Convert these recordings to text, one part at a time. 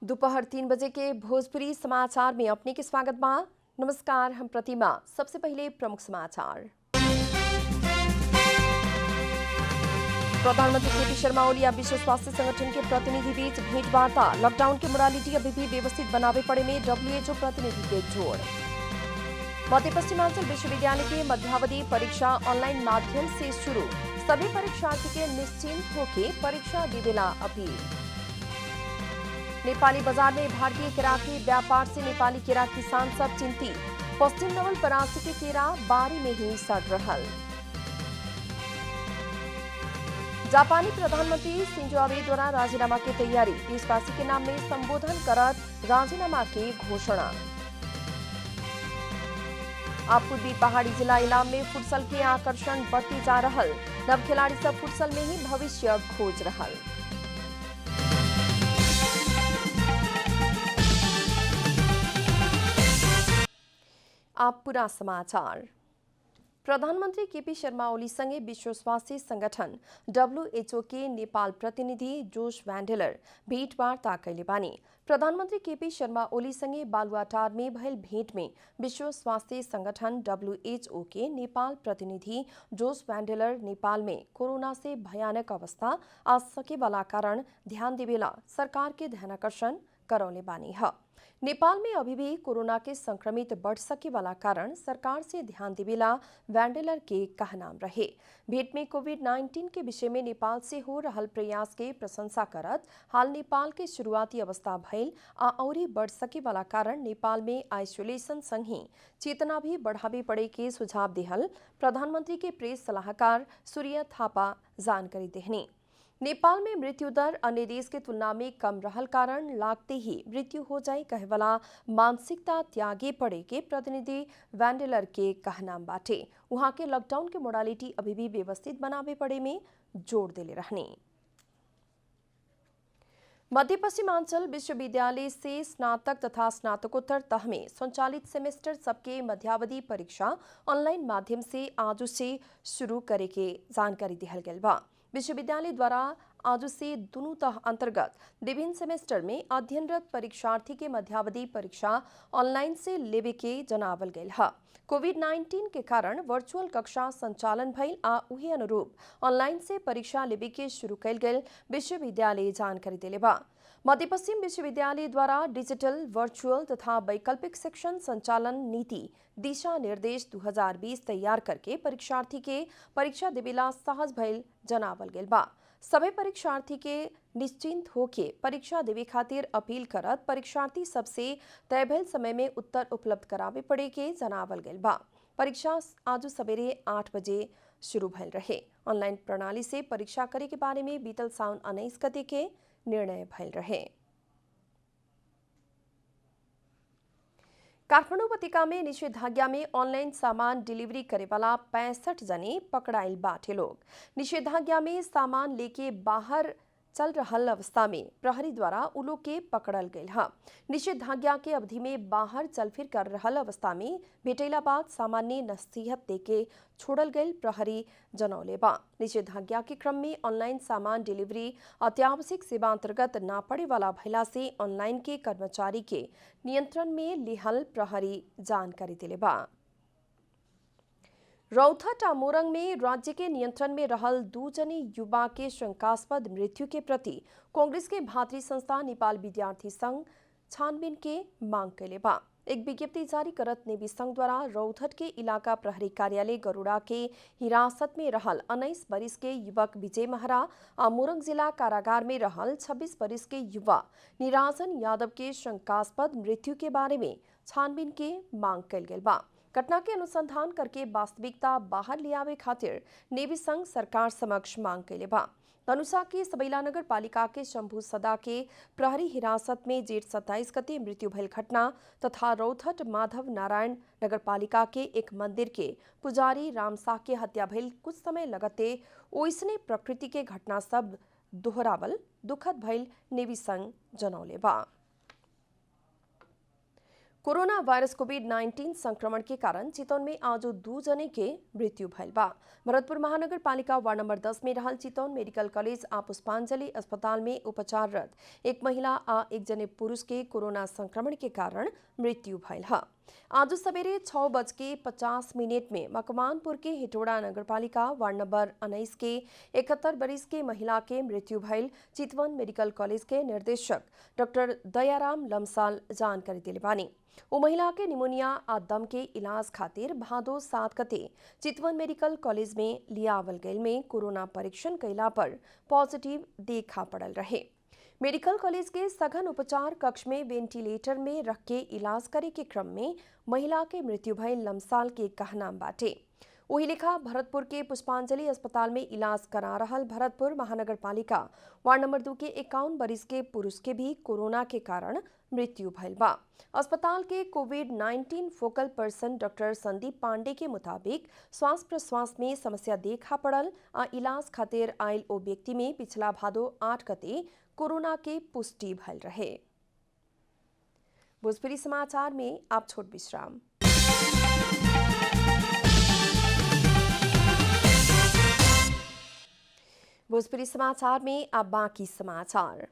दोपहर 3 बजे के भोजपुरी समाचार में अपने के स्वागत बा। नमस्कार, हम प्रतिमा। सबसे पहले प्रमुख समाचार। प्रधानमंत्री केपी शर्मा ओली और विश्व स्वास्थ्य संगठन के प्रतिनिधि बीच भेंटवार्ता। लॉकडाउन की मोडालिटी अभी भी व्यवस्थित बनावे पड़े में WHO प्रतिनिधि के जोड़। मध्य पश्चिमांचल विश्वविद्यालय के मध्यावधि परीक्षा ऑनलाइन माध्यम से शुरू। सभी परीक्षार्थी के निश्चिंत होकर परीक्षा देवेला अपील। नेपाली बाजार में भारतीय केरा के व्यापार से नेपाली केरा किसान सब चिंतित। पश्चिम नवलपरासी के केरा बारी में ही सड़ रहल। जापानी प्रधानमंत्री शिंजो आबे द्वारा राजीनामा की तैयारी। देशवासी के नाम में संबोधन करत राजीनामा की घोषणा। अब पूर्वी पहाड़ी जिला इलाम में फुटसल के आकर्षण बढ़ती जा रहल। नव खिलाड़ी सब फुटसल में ही भविष्य खोज रहल। आप पूरा समाचार। प्रधानमंत्री केपी शर्मा ओली संगे विश्व स्वास्थ्य संगठन WHO के नेपाल प्रतिनिधि जोश भ्यान्डेलर भेंटवार्ता कैले बानी। प्रधानमंत्री केपी शर्मा ओली संगे बालुवाटार में भयल भेंट में विश्व स्वास्थ्य संगठन WHO के नेपाल प्रतिनिधि जोश भ्यान्डेलर नेपाल में कोरोना से भयानक अवस्था आ सके वाला कारण ध्यान देवेला सरकार के ध्यानाकर्षण करौले बानी है। नेपाल में अभी भी कोरोना के संक्रमित बढ़ सके वाला कारण सरकार से ध्यान देवेला वैंडेलर के कहनाम रहे। भेंट में कोविड-19 के विषय में नेपाल से हो रहल प्रयास के प्रशंसा करत हाल नेपाल के शुरुआती अवस्था भइल आ औरी बढ़ सके वाला कारण नेपाल में आइसोलेशन संग ही चेतना भी बढ़ावे पड़े के सुझाव देहल प्रधानमंत्री के प्रेस सलाहकार सूर्य थापा जानकारी देहनी। नेपाल में मृत्यु दर अन्य देश के तुलना में कम रहल कारण लागते ही मृत्यु हो जाए कहे वाला मानसिकता त्यागे पड़े के प्रतिनिधि वैंडेलर के कहनाम बाटे। वहां के लॉकडाउन के मोडालिटी अभी भी व्यवस्थित बनावे पड़े में जोर देले रहने। मध्य पश्चिमांचल विश्वविद्यालय से स्नातक तथा स्नातकोत्तर तह में संचालित सेमेस्टर सबके मध्यावधि परीक्षा ऑनलाइन माध्यम से आज से शुरू करे के जानकारी दिहल गेल बा। विश्वविद्यालय द्वारा आज से दोनों तह अंतर्गत विभिन्न सेमेस्टर में अध्ययनरत परीक्षार्थी के मध्यावधि परीक्षा ऑनलाइन से लेवे के जनावल गयल है। कोविड-19 के कारण वर्चुअल कक्षा संचालन भइल आ उही अनुरूप ऑनलाइन से परीक्षा लेवे के शुरू कैल गेल विश्वविद्यालय जानकारी देले बा। मध्य पश्चिम विश्वविद्यालय द्वारा डिजिटल, वर्चुअल तथा वैकल्पिक सेक्शन संचालन नीति दिशा निर्देश 2020 तैयार करके परीक्षार्थी के परीक्षा देवेला सहज भइल जनावल गेल बा। सभी परीक्षार्थी के निश्चिंत होके परीक्षा देवे खातिर अपील करत परीक्षार्थी सबसे तय भइल समय में उत्तर उपलब्ध करावे पड़े के जनावल गेल बा। परीक्षा आज सवेरे 8 बजे शुरू भइल रहे। ऑनलाइन प्रणाली से परीक्षा करे के बारे में बीतल साउन 19 गते के निर्णय भइल रहे। काठमाडौँ उपत्यका में निषेधाज्ञा में ऑनलाइन सामान डिलीवरी करे वाला 65 जने पकड़ाइल बाटे लोग। निषेधाज्ञा में सामान लेके बाहर चल रहल अवस्था में प्रहरी द्वारा उलो के पकड़ल गयल है। निषेधाज्ञा के अवधि में बाहर चलफिर कर रहल अवस्था में भेटैला बाद सामान्य नसीहत देके छोड़ल गयल प्रहरी जनौले बा। निषेधाज्ञा के क्रम में ऑनलाइन सामान डिलीवरी अत्यावश्यक सेवा अंतर्गत ना पड़े वाला भइला से ऑनलाइन के कर्मचारी के नियंत्रण में लिहल प्रहरी जानकारी दिले बा। रौथट आ मोरंग में राज्य के नियंत्रण में रहल 2 जने युवा के शंकास्पद मृत्यु के प्रति कांग्रेस के भातृ संस्था नेपाल विद्यार्थी संघ छानबीन के मांग कैले बा। एक विज्ञप्ति जारी करत नेवी संघ द्वारा रौथट के इलाका प्रहरी कार्यालय गरुड़ा के हिरासत में रहल 19 बरिस के युवक विजय महरा आ मोरंग जिला कारागार में रहल 26 बरिस के युवा निराजन यादव के शंकास्पद मृत्यु के बारे में छानबीन के मांग कैल गेल बा। घटना के अनुसंधान करके वास्तविकता बाहर ले आवे खातिर नेवी संघ सरकार समक्ष मांग कैले बा। धनुषा के सबैला नगर पालिका के शंभू सदा के प्रहरी हिरासत में जेठ 27 गते मृत्यु भइल घटना तथा रौथट माधव नारायण नगर पालिका के एक मंदिर के पुजारी रामशाह के हत्या भइल कुछ समय लगते ओइसने प्रकृति के घटना सब दोहरावल दुखद भइल नेवी संघ जनौले बा। कोरोना वायरस कोविड-19 संक्रमण के कारण चितवन में आज 2 जने के मृत्यु भइल बा। भरतपुर महानगरपालिका वार्ड नंबर 10 में रहल चितवन मेडिकल कॉलेज आ पुष्पांजलि अस्पताल में उपचाररत एक महिला आ एक जने पुरुष के कोरोना संक्रमण के कारण मृत्यु भइल है। आज सवेरे 6:50 में मकवानपुर के हिटोड़ा नगरपालिका वार्ड नंबर 19 के 71 वर्ष के महिला के मृत्यु भइल चितवन मेडिकल कॉलेज के निर्देशक डॉक्टर दयाराम लम्साल जानकारी दिले बानी। वो महिला के निमोनिया आ दम के इलाज खातिर भादो 7 गते चितवन मेडिकल कॉलेज में लियावल गैल में कोरोना परीक्षण कैला पर पॉजिटिव देखा पड़ल रहे। मेडिकल कॉलेज के सघन उपचार कक्ष में वेंटिलेटर में रख के इलाज करे के क्रम में महिला के मृत्यु भइल लम्साल के कहना बाटे। वही लेखा भरतपुर के पुष्पांजलि अस्पताल में इलाज करा रहल भरतपुर महानगरपालिका वार्ड नंबर 2 के 51 वर्ष के पुरुष के भी कोरोना के कारण मृत्यु भइल बा। अस्पताल के कोविड-19 फोकल पर्सन डॉक्टर संदीप पांडे के मुताबिक श्वास प्रश्वास में समस्या देखा पड़ल आ इलाज खातिर आयल ओ व्यक्ति में पिछला भादो 8 गते कोरोना के पुष्टि भइल रहे। भोजपुरी समाचार में आप छोट विश्राम। भोजपुरी समाचार में अब बाकी समाचार।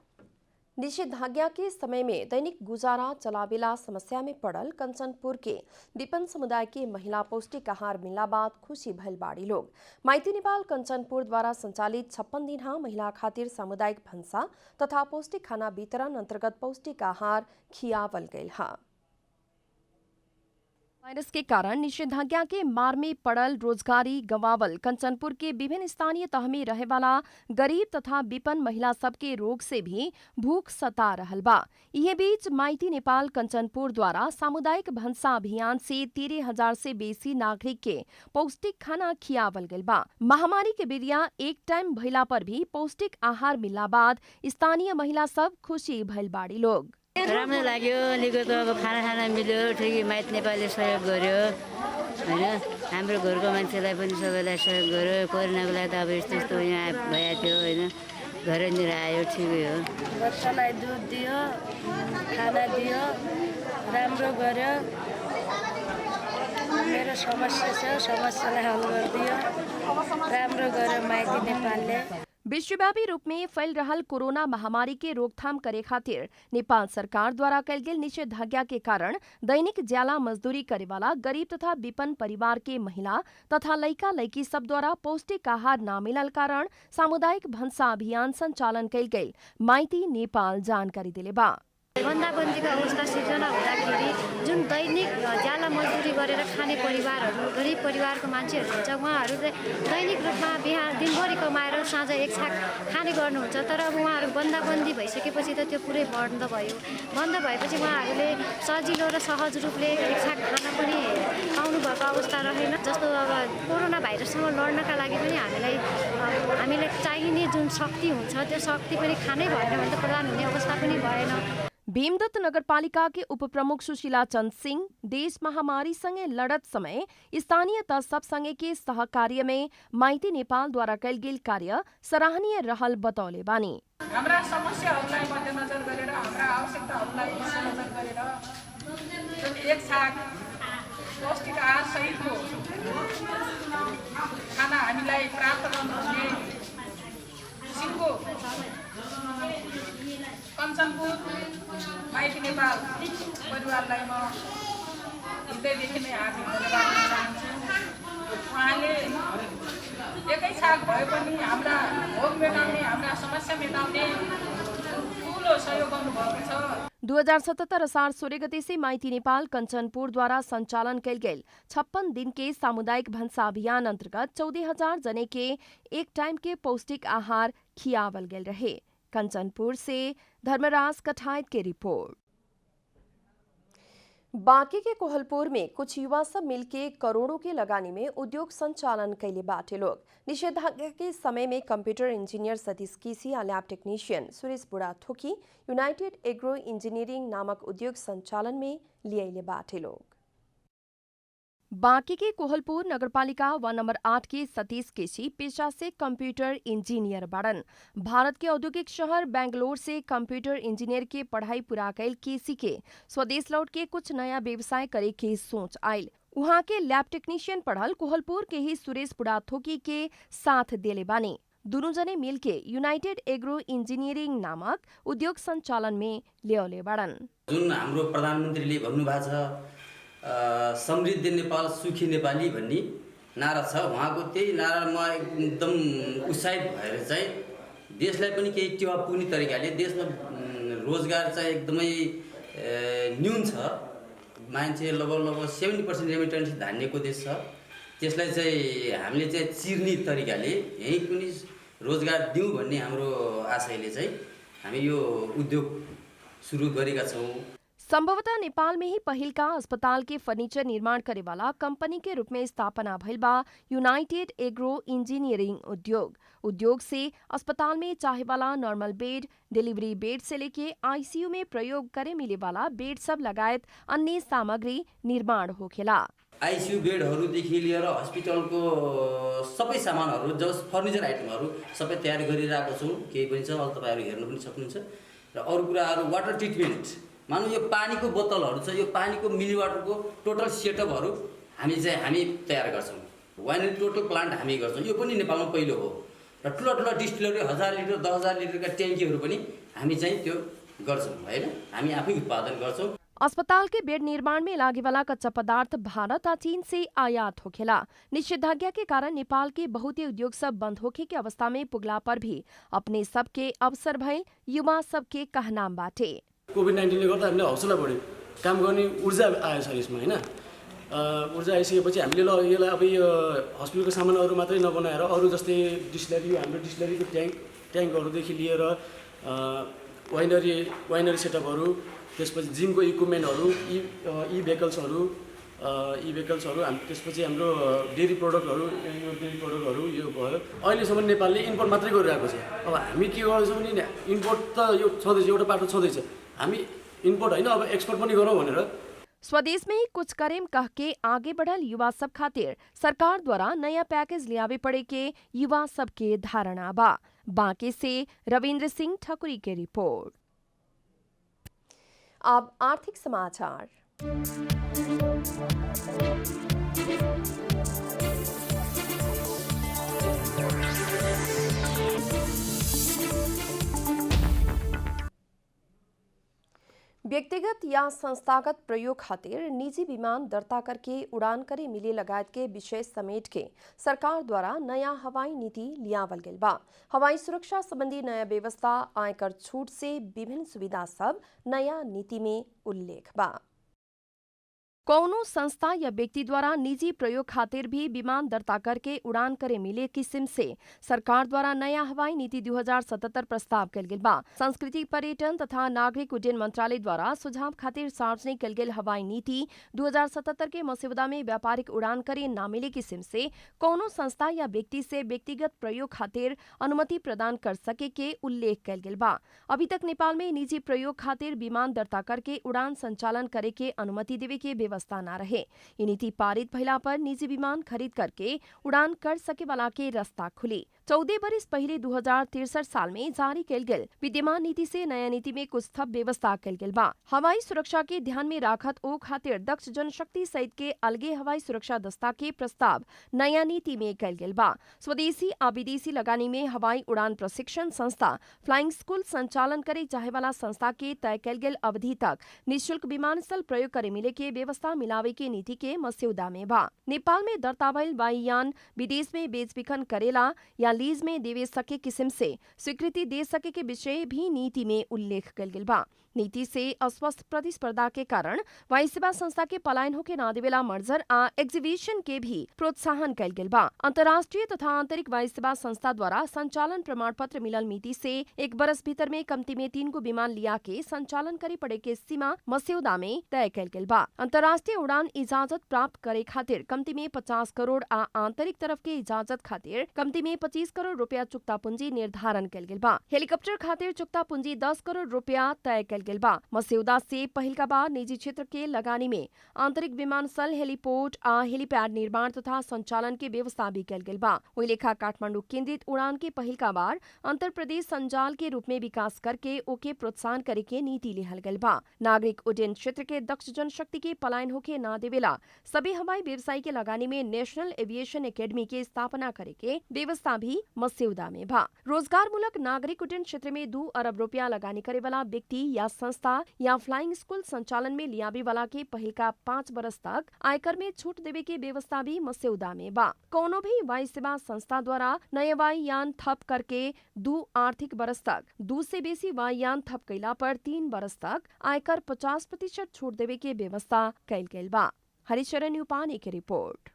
निषेधाज्ञा के समय में दैनिक गुजारा चलावेला समस्या में पड़ल कंचनपुर के विपन्न समुदाय के महिला पौष्टिक आहार मिलला बाद खुशी भइल बाड़ी लोग। माइती नेपाल कंचनपुर द्वारा संचालित 56 दिना महिला खातिर सामुदायिक भंसा तथा पौष्टिक खाना वितरण अंतर्गत पौष्टिक आहार खियावल गइल है। वायरस के कारण निषेधाज्ञा के मार में पड़ल रोजगारी गंवावल कंचनपुर के विभिन्न स्थानीय तह में रहे वाला गरीब तथा विपन्न महिला सबके रोग से भी भूख सता रहल बा। यह बीच माइती नेपाल कंचनपुर द्वारा सामुदायिक भंसा अभियान से 13,000 से बेसी नागरिक के पौष्टिक खाना खियावल गइल बा। महामारी के बेरिया एक टाइम भइला पर भी पौष्टिक आहार मिलला बाद स्थानीय महिला सब खुशी भइल बाड़ी लोग। राम्रो लाग्यो। अलिकति अब खाना मिल्यो। ठिकै माइत नेपालले सहयोग गर्यो होइन। हाम्रो घरको मान्छेलाई पनि सबैलाई सहयोग गर्यो। कोरोनाको लागि त अब यस्तो यहाँ भइएको थियो होइन। घरनिर आयो ठिकै हो। बच्चालाई दुध दियो, खाना दियो, राम्रो गर्यो। मेरो समस्या छ, समस्यालाई हल गरिदियो। राम्रो गर्यो माइती नेपालले। विश्वव्यापी रूप में फैल रहल कोरोना महामारी के रोकथाम करे खातिर नेपाल सरकार द्वारा कल गेल निषेधाज्ञा के कारण दैनिक ज्याला मजदूरी करे वाला गरीब तथा विपन्न परिवार के महिला तथा लइका लइकी सब द्वारा पौष्टिक आहार न मिलल कारण सामुदायिक भंसा अभियान संचालन कल गेल माइती नेपाल जानकारी दिले बा। बन्दाबन्दीको अवस्था सिर्जना हुँदाखेरि जुन दैनिक ज्याला मजदुरी गरेर खाने परिवारहरू गरिब परिवारको मान्छेहरू हुन्छ उहाँहरू चाहिँ दैनिक रूपमा बिहान दिनभरि कमाएर साँझ एक छाक खाने गर्नुहुन्छ। तर अब उहाँहरू बन्दाबन्दी भइसकेपछि त त्यो पुरै बन्द भयो। बन्द भएपछि उहाँहरूले सजिलो र सहज रूपले एक छाक खाना पनि पाउनुभएको अवस्था रहेन। जस्तो अब कोरोना भाइरससँग लड्नका लागि पनि हामीलाई चाहिने जुन शक्ति हुन्छ त्यो शक्ति पनि खानै भएन भने त प्रदान हुने अवस्था पनि भएन। भीमदत्त नगरपालिका के उपप्रमुख सुशीला चंद सिंह देश महामारी संगे लड़त समय स्थानीय तह सब संगे के सहकार्य में माइती नेपाल द्वारा कल गेल कार्य सराहनीय रहल बतौले बानी। हाम्रा समस्याहरूलाई मध्यनजर गरेर हाम्रा आवश्यकताहरूलाई मध्यनजर गरेर एक छाक पौष्टिक आहार सहितको खाना हामीलाई प्राप्त गर्नुहुने किसिमको कञ्चनपुर माइती नेपाल परिवारलाई म हृदयदेखि नै हार्दिक धन्यवाद दिन चाहन्छु। उहाँले एकै छाक भए पनि हाम्रा भोग मेटाउने हाम्रा समस्या मेटाउने ठुलो सहयोग गर्नुभएको छ। 2077 असार 16 गते से माइती नेपाल कंचनपुर द्वारा संचालन कल गेल 56 दिन के सामुदायिक भंसा अभियान अंतर्गत 14,000 जने के एक टाइम के पौष्टिक आहार खियावल गेल रहे। कंचनपुर से धर्मराज कठायत की रिपोर्ट। बांके के कोहलपुर में कुछ युवा सब मिलके करोड़ों के लगानी में उद्योग संचालन कैले बाटे लोग। निषेधाज्ञा के समय में कंप्यूटर इंजीनियर सतीश कीसी और लैब टेक्नीशियन सुरेश बुढ़ा थोकी यूनाइटेड एग्रो इंजीनियरिंग नामक उद्योग संचालन में लिए बाटे लोग। बांके के कोहलपुर नगरपालिका वन नंबर 8 के सतीश केसी पेशा से कंप्यूटर इंजीनियर बाड़न। भारत के औद्योगिक शहर बेंगलोर से कंप्यूटर इंजीनियर के पढ़ाई पूरा कैल केसी के स्वदेश लौट के कुछ नया व्यवसाय करे के सोच आयल। वहाँ के लैब टेक्नीशियन पढ़ल कोहलपुर के ही सुरेश पुड़ाथोकी के साथ देले बानी। दोनों जने मिल के यूनाइटेड एग्रो इंजीनियरिंग नामक उद्योग संचालन में ल्याउने बाड़न। जुन हाम्रो प्रधानमन्त्रीले भन्नुभएको छ समृद्ध नेपाल सुखी नेपाली भन्ने नारा छ, उहाँको त्यही नारामा एकदम उत्साहित भएर चाहिँ देशलाई पनि केही टेवा पुग्ने तरिकाले देशमा रोजगार चाहिँ एकदमै न्यून छ। मान्छे लगभग 70% रेमिटेन्स धान्यको देश छ। त्यसलाई चाहिँ हामीले चाहिँ चिर्ने तरिकाले यही पनि रोजगार दिउँ भन्ने हाम्रो आशयले चाहिँ हामी यो उद्योग सुरु गरेका छौँ। संभवतः नेपाल में ही पहिल का अस्पताल के फर्नीचर निर्माण करे वाला कंपनी के रूप में स्थापना भइल बा यूनाइटेड एग्रो इंजीनियरिंग उद्योग से अस्पताल में चाहे वाला नॉर्मल बेड, डिलीवरी बेड से लेके आईसीयू में प्रयोग करे मिले वाला बेड सब लगायत अन्य सामग्री निर्माण होखेला। आईसीयू बेडहरूदेखि लिएर हस्पिटलको सबै सामानहरू जस फर्निचर आइटमहरू सबै तयार गरिरहेको छौँ। केही पनि छ, अब तपाईँहरू हेर्न पनि सक्नुहुन्छ। र अरू कुराहरू वाटर ट्रिटमेन्ट, मानौँ यो पानीको बोतलहरू छ, यो पानीको मिली वाटरको टोटल सेटअपहरू हामी तयार गर्छौँ। वाइनरी टोटल प्लान्ट हामी गर्छौँ, यो पनि नेपालमा पहिलो हो। र ठुला ठुला डिस्टिलरी 1000 लिटर 10,000 लिटरका ट्याङ्कीहरू पनि हामी त्यो गर्छौँ हैन, हामी आफै उत्पादन गर्छौँ। अस्पताल के बेड निर्माण में लागे वाला कच्चा पदार्थ भारत और चीन से आयात होखेला। निषेधाज्ञा के कारण नेपाल के बहुते उद्योग सब बंद होखे के अवस्था में पुगला पर भी अपने सबके अवसर भइल युवा सबके कहनाम बाटे। कोभिड-19 ले गर्दा हामीले हौसला बढ्यो, काम गर्ने ऊर्जा आयो छ यसमा हैन। ऊर्जा आइसकेपछि हामीले ल यसलाई अब यो हस्पिटलको सामानहरू मात्रै नबनाएर अरू जस्तै डिस्टिलरी, हाम्रो डिस्टिलरीको ट्याङ्कहरूदेखि लिएर वाइनरी सेटअपहरू, त्यसपछि जिमको इक्विपमेन्टहरू, ई भेकल्सहरू, त्यसपछि हाम्रो डेरी प्रडक्टहरू यो भयो। अहिलेसम्म नेपालले इम्पोर्ट मात्रै गरिरहेको छ। अब हामी के गर्छौँ भने इम्पोर्ट त यो छँदैछ, एउटा बाटो छँदैछ, हामी इम्पोर्ट होइन अब एक्सपोर्ट पनि गरौँ भनेर। स्वदेश में ही कुछ करेम कह के आगे बढ़ल युवा सब खातिर सरकार द्वारा नया पैकेज लियावे पड़े के युवा सब के धारणा बा। बांके से रविंद्र सिंह ठकुरी के रिपोर्ट। अब आर्थिक समाचार। व्यक्तिगत या संस्थागत प्रयोग खातिर निजी विमान दर्ता करके उड़ान करे मिले लगायत के विषय समेट के सरकार द्वारा नया हवाई नीति लियावल गेल बा। हवाई सुरक्षा संबंधी नया व्यवस्था, आयकर छूट से विभिन्न सुविधा सब नया नीति में उल्लेख बा। कौनो संस्था या व्यक्ति द्वारा निजी प्रयोग खातिर भी विमान दर्ता करके उड़ान करे मिले किस्म से सरकार द्वारा नया हवाई नीति 2077 प्रस्ताव कल गेल बा। संस्कृति, पर्यटन तथा नागरिक उड्डयन मंत्रालय द्वारा सुझाव खातिर सार्वजनिक कल गेल हवाई नीति 2077 के मसौदा में व्यापारिक उड़ान करे ना मिले किस्म से कौनो संस्था या व्यक्ति से व्यक्तिगत प्रयोग खातिर अनुमति प्रदान कर सके के उल्लेख कल गेल बा। अभी तक नेपाल में निजी प्रयोग खातिर विमान दर्ता करके उड़ान संचालन करे के अनुमति देवे के व्यवस्था न रहे। ये नीति पारित भइला पर निजी विमान खरीद करके उड़ान कर सके वाला के रास्ता खुली। 14 बरिस पहले 2063 साल में जारी कल गेल विद्यमान नीति से नया नीति में कुछ थप व्यवस्था कल गेल बा। हवाई सुरक्षा के ध्यान में राखत ओ खातिर दक्ष जनशक्ति सहित के अलगे हवाई सुरक्षा दस्ता के प्रस्ताव नया नीति में कल गेल बा। स्वदेशी आ विदेशी लगानी में हवाई उड़ान प्रशिक्षण संस्था फ्लाइंग स्कूल संचालन करे चाहे वाला संस्था के तय कल गेल अवधि तक निःशुल्क विमानस्थल प्रयोग करे मिले के व्यवस्था मिलावे के नीति के मसौदा में बा। नेपाल में दर्ता भइल वायुयान विदेश में बेच बिखन करेला या लीज में देवे सके किस्म से स्वीकृति दे सके के विषय भी नीति में उल्लेख कल गेल बा। नीति से अस्वस्थ प्रतिस्पर्धा के कारण वायु सेवा संस्था के पलायन होके ना देवेला मर्जर आ एग्जीबिशन के भी प्रोत्साहन कल गेल बा। अंतर्राष्ट्रीय तथा आंतरिक वायु सेवा संस्था द्वारा संचालन प्रमाण पत्र मिलल नीति से 1 बरस भीतर में कमती में 3 गो विमान लिया के संचालन करे पड़े के सीमा मसौदा में तय कल गेल बा। अंतर्राष्ट्रीय उड़ान इजाजत प्राप्त करे खातिर कमती में 50 करोड़ आ आंतरिक तरफ के इजाजत खातिर कमती में 25 करोड़ रुपया चुक्ता पूंजी निर्धारण कल गेल बा। हेलीकॉप्टर खातिर चुक्ता पूंजी 10 करोड़ रुपया तय कल कैल गेल बा। मस्यौदा से पहिलका बार निजी क्षेत्र के लगानी में आंतरिक विमानस्थल, हेलीपोर्ट आ हेलीपैड निर्माण तथा संचालन के व्यवस्था भी कैल गेल बा। ओहि लेखा काठमांडू केंद्रित उड़ान के पहिलका बार अंतर प्रदेश संजाल के रूप में विकास करके ओके प्रोत्साहन करे के नीति लिहल गेल बा। नागरिक उड्डयन क्षेत्र के दक्ष जनशक्ति के पलायन होके ना देवेला सभी हवाई व्यवसायी के लगानी में नेशनल एविएशन एकेडमी के स्थापना करे के व्यवस्था भी मस्यौदा में बा। रोजगार मूलक नागरिक उड्डयन क्षेत्र में 2 अरब रुपया लगानी करे वाला व्यक्ति या संस्था या फ्लाइंग स्कूल संचालन में लियावे वाला के पहिलका 5 बरस तक आयकर में छूट देवे के व्यवस्था भी मस्यौदा में बा। कोनो भी वायु सेवा संस्था द्वारा नए वायुयान थप करके 2 आर्थिक बरस तक 2 से बेसी वायुयान थप कैला पर 3 बरस तक आयकर 50% छूट देवे के व्यवस्था कैल गेल बा। हरिचरण यूपानी की रिपोर्ट।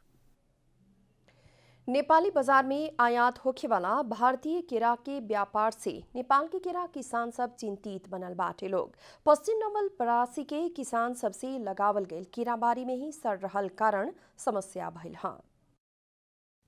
नेपाली बाजार में आयात होखे वाला भारतीय केरा के व्यापार से नेपाल के केरा किसान सब चिंतित बनल बाटे लोग। पश्चिम नवलपरासी के किसान सबसे लगावल गईल केरा बारी में ही सड़ रहल कारण समस्या भइल हा।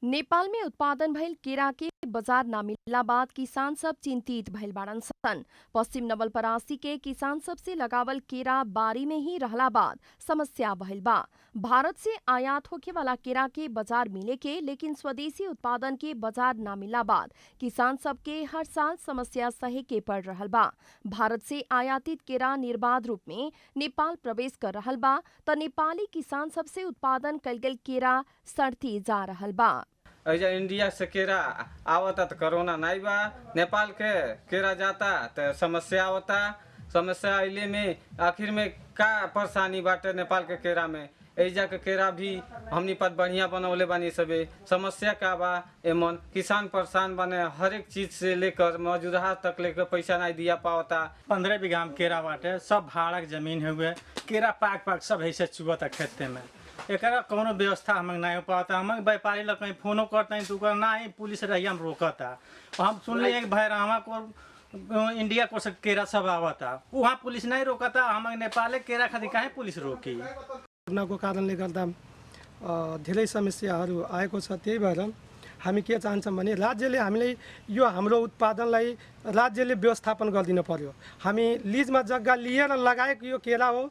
नेपाल में उत्पादन भइल केरा के बाजार ना मिलला बाद किसान सब चिंतित भइल बाड़न सन। पश्चिम नवलपरासी के किसान सब से लगावल केरा बारी में ही रहला बाद समस्या भइल बा। भारत से आयात होके वाला केरा के बाजार मिले के लेकिन स्वदेशी उत्पादन के बाजार ना मिलला बाद किसान सब के हर साल समस्या सहे के पड़ रहल बा। भारत से आयातित केरा निर्बाध रूप में नेपाल प्रवेश कर रहल बा त नेपाली किसान सब से उत्पादन कइल गेल केरा सड़ती जा रहल बा। ऐजा इंडिया से केरा आवता तो कोरोना नहीं बा, नेपाल के केरा जाता तो समस्या आवता। समस्या अइले में आखिर में का परेशानी बाटे नेपाल के केरा में। ऐजा के केरा भी हमनी पद बढ़िया बनौले बानी सबे। समस्या का बा एमन किसान परेशान बने, हर एक चीज से लेकर मजूरा तक लेकर पैसा नहीं दिया पावता। 15 बीघा में केरा बाटे, सब भाड़ा के जमीन हुए, केरा पाक सब ऐसे चुबता खेते में। एकरा कोनो व्यवस्था हमें नहीं हो पाता। हमें व्यापारी लोग कहीं फोनो करते हैं तो नहीं, पुलिस रहिया हम रोकता। हम सुनले एक भैरामा को इंडिया को से केरा सब आवता, वहाँ पुलिस नहीं रोकता। हमें नेपाल केरा खातिर काहे पुलिस रोकी? को कारणले गर्दा धेरै समस्याहरू आएको छ। त्यही भएर हामी के चाहन्छौँ भने राज्यले हामीलाई यो हाम्रो उत्पादनलाई राज्यले व्यवस्थापन गरिदिन पर्यो। हामी लिजमा जग्गा लिएर लगाएको यो केरा हो,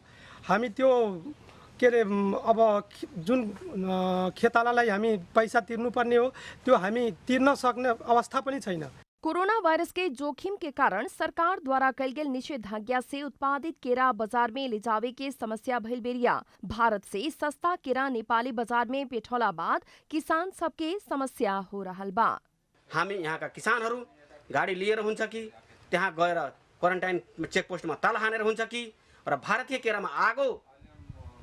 हामी त्यो के अरे अब जुन खेतालालाई हामी पैसा तिर्नुपर्ने हो त्यो हामी तिर्न सक्ने अवस्था पनि छैन। कोरोना वायरस के जोखिम के कारण सरकार द्वारा कल गेल निषेधाज्ञा से उत्पादित केरा बाजार में ले जावे के समस्या भइल बेरिया भारत से सस्ता केरा नेपाली बाजार में पेठौला बाद किसान सबके समस्या हो रहल बा। हामी यहाँ का किसानहरू गाडी लिएर हुन्छ कि त्यहाँ गएर क्वारेन्टाइन चेकपोस्टमा ताला हानेर हुन्छ कि र भारतीय केरामा आगो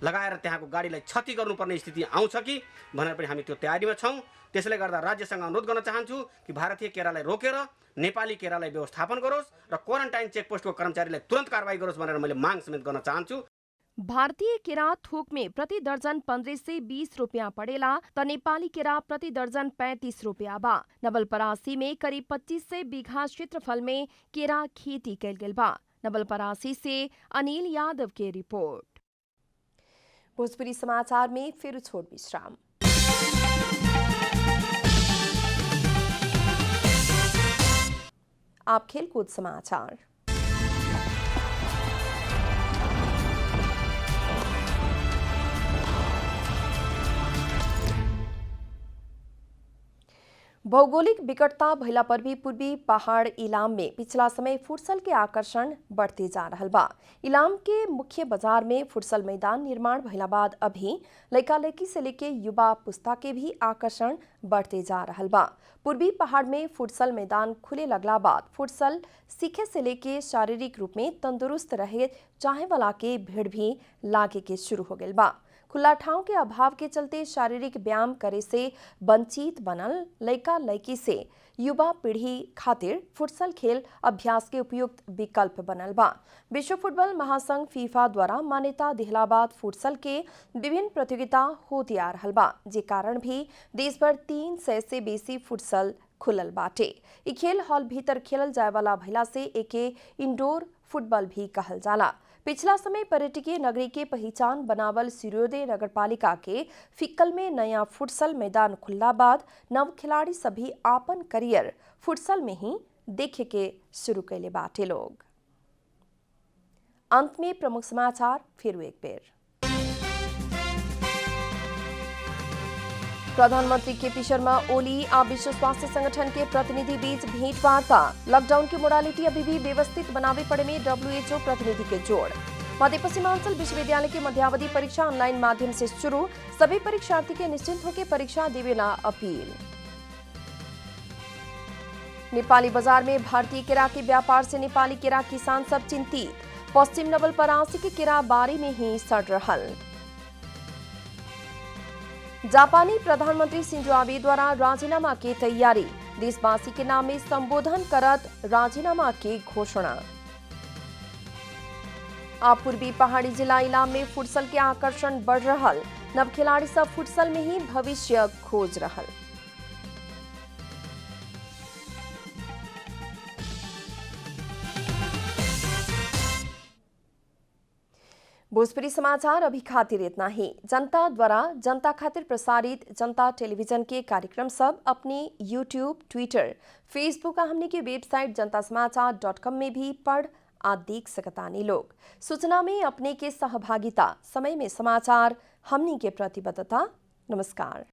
लगाएर त्यहाँको गाडीलाई क्षति गर्नुपर्ने स्थिति आउँछ कि भनेर पनि हामी त्यो तयारीमा छौँ। त्यसले गर्दा राज्यसँग अनुरोध गर्न चाहन्छु कि भारतीय केरालाई रोकेर नेपाली केरालाई व्यवस्थापन गरोस् र क्वारेन्टाइन चेकपोस्टको कर्मचारीलाई तुरन्त कारबाही गरोस् भनेर मैले माग समेत गर्न चाहन्छु। भारतीय केरा थोक में प्रति दर्जन 15 से 20 रुपया पड़ेला त नेपाली केरा प्रति दर्जन 35 रुपया बा। नवलपरासी में करीब 25 से बीघा क्षेत्रफल में केरा खेती कैल गेल बा। नवलपरासी से अनिल यादव के रिपोर्ट। भोजपुरी समाचार में फिर छोट विश्राम। आप खेलकूद समाचार। भौगोलिक विकटता भइला पर भी पूर्वी पहाड़ इलाम में पिछला समय फुटसल के आकर्षण बढ़ते जा रहल बा। इलाम के मुख्य बाजार में फुटसल मैदान निर्माण भइला बाद अभी लड़का लड़की से लेके युवा पुस्ता के भी आकर्षण बढ़ते जा रहल बा। पूर्वी पहाड़ में फुटसल मैदान खुले लगला बाद फुटसल सीखे से लेके शारीरिक रूप में तंदुरुस्त रहे चाहे वाला के भीड़ भी लागे के शुरू हो गइल बा। खुला ठाव के अभाव के चलते शारीरिक व्यायाम करे से वंचित बनल लड़का लड़की से युवा पीढ़ी खातिर फुटसल खेल अभ्यास के उपयुक्त विकल्प बनल बा। विश्व फुटबॉल महासंघ फीफा द्वारा मान्यता दिहला बाद फुटसल के विभिन्न प्रतियोगिता होती आ रहल बा, जे कारण भी देश भर 300 से बेसी फुटसल खुलल बाटे। इ खेल हॉल भीतर खेलल जाए वाला भइला से एके इंडोर फुटबॉल भी कहल जाला। पिछला समय पर्यटकीय नगरी के पहचान बनावल सूर्योदय नगरपालिका के फिक्कल में नया फुटसल मैदान खुलला बाद नव खिलाड़ी सभी आपन करियर फुटसल में ही देखे के शुरू कैले बाटे लोग। अंत में प्रमुख समाचार फिर एक बार। प्रधानमंत्री केपी शर्मा ओली और विश्व स्वास्थ्य संगठन के प्रतिनिधि बीच भेंटवार्ता। लॉकडाउन की मोडालिटी अभी भी व्यवस्थित बनावे पड़े में WHO प्रतिनिधि के जोड़। मध्य पश्चिमांचल विश्वविद्यालय की मध्यावधि परीक्षा ऑनलाइन माध्यम से शुरू। सभी परीक्षार्थी के निश्चिंत होकर परीक्षा देवेला अपील। नेपाली बाजार में भारतीय केरा के व्यापार से नेपाली केरा किसान सब चिंतित। पश्चिम नवलपरासी के केरा बारी में ही सड़ रहल। जापानी प्रधानमंत्री शिंजो आबे द्वारा राजीनामा की तैयारी। देशवासी के नाम में संबोधन करत राजीनामा की घोषणा। आप पूर्वी पहाड़ी जिला इलाम में फुटसल के आकर्षण बढ़ रहल। नव खिलाड़ी सब फुटसल में ही भविष्य खोज रहल। भोजपुरी समाचार अभी खातिर इतना ही। जनता द्वारा जनता खातिर प्रसारित जनता टेलीविजन के कार्यक्रम सब अपने YouTube, ट्विटर, फेसबुक और हमने की वेबसाइट जनतासमाचार.com में भी पढ़ आ देख सकतानी लोग। सूचना में अपने के सहभागिता, समय में समाचार, हमनी के प्रतिबद्धता। नमस्कार।